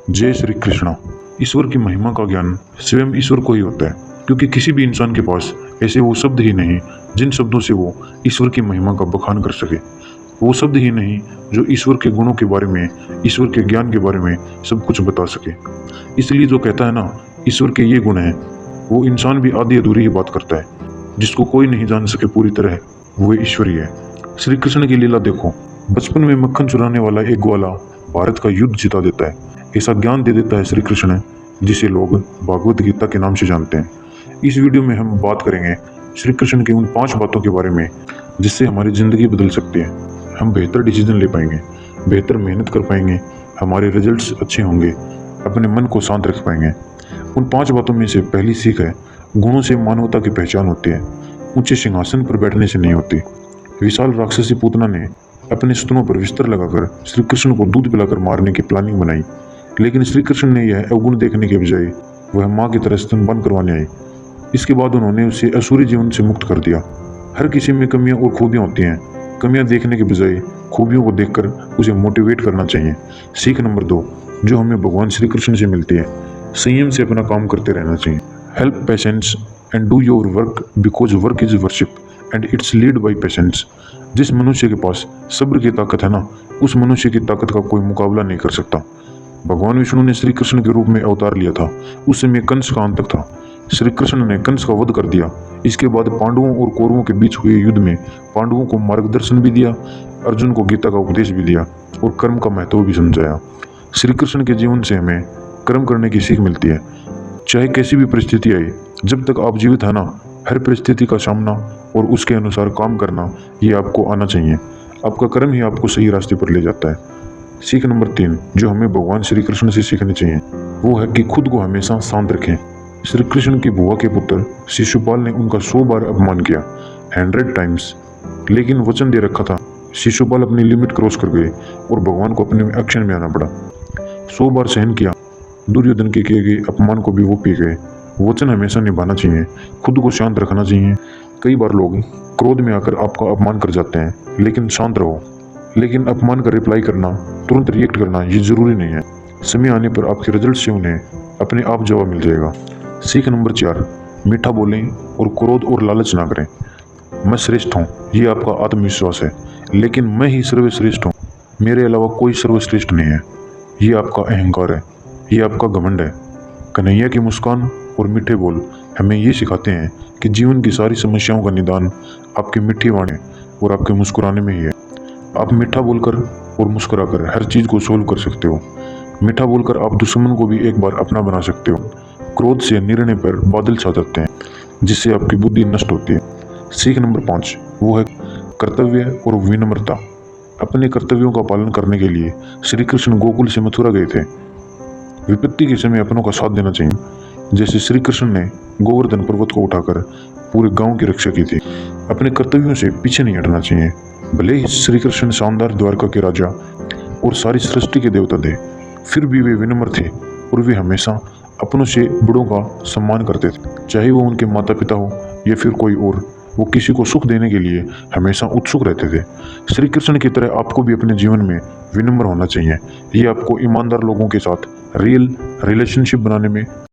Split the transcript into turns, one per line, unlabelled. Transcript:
जय श्री कृष्णा। ईश्वर की महिमा का ज्ञान स्वयं ईश्वर को ही होता है, क्योंकि किसी भी इंसान के पास ऐसे वो शब्द ही नहीं जिन शब्दों से वो ईश्वर की महिमा का बखान कर सके। वो शब्द ही नहीं जो ईश्वर के गुणों के बारे में, ईश्वर के ज्ञान के बारे में सब कुछ बता सके। इसलिए जो कहता है ना, ईश्वर के ये गुण हैं, वो इंसान भी आधी अधूरी ही बात करता है। जिसको कोई नहीं जान सके पूरी तरह, वो ईश्वर ही है। श्री कृष्ण की लीला देखो। बचपन में मक्खन चुराने वाला एक ग्वाला भारत का युद्ध जिता देता है। ऐसा ज्ञान दे देता है श्री कृष्ण, जिसे लोग भागवत गीता के नाम से जानते हैं। इस वीडियो में हम बात करेंगे श्री कृष्ण की उन 5 बातों के बारे में जिससे हमारी जिंदगी बदल सकती है। हम बेहतर डिसीजन ले पाएंगे, बेहतर मेहनत कर पाएंगे, हमारे रिजल्ट्स अच्छे होंगे, अपने मन को शांत रख पाएंगे। उन 5 बातों में से पहली सीख है, गुणों से मानवता की पहचान होती है, ऊंचे सिंहासन पर बैठने से नहीं होती। विशाल राक्षसी पूतना ने अपने स्तनों पर बिस्तर लगाकर श्री कृष्ण को दूध पिलाकर मारने की प्लानिंग बनाई, लेकिन श्री कृष्ण ने यह अवगुण देखने के बजाय वह माँ की तरह स्तनपान करवाने आई। इसके बाद उन्होंने उसे असुरी जीवन से मुक्त कर दिया। हर किसी में कमियां और खूबियां होती हैं। कमियां देखने के बजाय खूबियों को देखकर उसे मोटिवेट करना चाहिए। सीख नंबर 2 जो हमें भगवान श्री कृष्ण से मिलती है, संयम से अपना काम करते रहना चाहिए। Help patience and do your work because work is worship and it's lead by patience. जिस मनुष्य के पास सब्र की ताकत है ना, उस मनुष्य की ताकत का कोई मुकाबला नहीं कर सकता। भगवान विष्णु ने श्री कृष्ण के रूप में अवतार लिया था। उस समय कंस का अंत था। श्री कृष्ण ने कंस का वध कर दिया। इसके बाद पांडवों और कौरवों के बीच हुए युद्ध में पांडवों को मार्गदर्शन भी दिया, अर्जुन को गीता का उपदेश भी दिया और कर्म का महत्व भी समझाया। श्री कृष्ण के जीवन से हमें कर्म करने की सीख मिलती है। चाहे कैसी भी परिस्थिति आए, जब तक आप जीवित है ना, हर परिस्थिति का सामना और उसके अनुसार काम करना, ये आपको आना चाहिए। आपका कर्म ही आपको सही रास्ते पर ले जाता है। सीख नंबर 3 जो हमें भगवान श्री कृष्ण से सीखनी चाहिए, वो है कि खुद को हमेशा शांत रखें। श्री कृष्ण की बुआ के पुत्र शिशुपाल ने उनका 100 बार अपमान किया, 100 टाइम्स, लेकिन वचन दे रखा था। शिशुपाल अपनी लिमिट क्रॉस कर गए और भगवान को अपने एक्शन में आना पड़ा। 100 बार सहन किया। दुर्योधन के किए गए अपमान को भी वो पी गए। वचन हमेशा निभाना चाहिए, खुद को शांत रखना चाहिए। कई बार लोग क्रोध में आकर आपका अपमान कर जाते हैं, लेकिन शांत रहो। लेकिन अपमान का रिप्लाई करना, तुरंत रिएक्ट करना, ये जरूरी नहीं है। समय आने पर आपके रिजल्ट से उन्हें अपने आप जवाब मिल जाएगा। सीख नंबर 4 मीठा बोलें और क्रोध और लालच ना करें। मैं श्रेष्ठ हूँ, ये आपका आत्मविश्वास है, लेकिन मैं ही सर्वश्रेष्ठ हूँ, मेरे अलावा कोई सर्वश्रेष्ठ नहीं है, ये आपका अहंकार है, ये आपका घमंड है। कन्हैया की मुस्कान और मीठे बोल हमें ये सिखाते हैं कि जीवन की सारी समस्याओं का निदान आपकी मीठी वाणी और आपके मुस्कुराने में ही है। आप मीठा बोलकर और मुस्कुराकर हर चीज़ को सोल्व कर सकते हो। मीठा बोलकर आप दुश्मन को भी एक बार अपना बना सकते हो। क्रोध से निर्णय पर बादल छा जाते हैं, जिससे आपकी बुद्धि नष्ट होती है। सीख नंबर 5 वो है कर्तव्य और विनम्रता। अपने कर्तव्यों का पालन करने के लिए श्री कृष्ण गोकुल से मथुरा गए थे। विपत्ति के समय अपनों का साथ देना चाहिए। जैसे श्री कृष्ण ने गोवर्धन पर्वत को उठाकर पूरे गांव की रक्षा की थी। अपने कर्तव्यों से पीछे नहीं हटना चाहिए। भले ही श्री कृष्ण शानदार द्वारका के राजा और सारी सृष्टि के देवता थे, फिर भी वे विनम्र थे और वे हमेशा अपनों से बड़ों का सम्मान करते थे। चाहे वो उनके माता पिता हो या फिर कोई और, वो किसी को सुख देने के लिए हमेशा उत्सुक रहते थे। श्री कृष्ण की तरह आपको भी अपने जीवन में विनम्र होना चाहिए। ये आपको ईमानदार लोगों के साथ रियल रिलेशनशिप बनाने में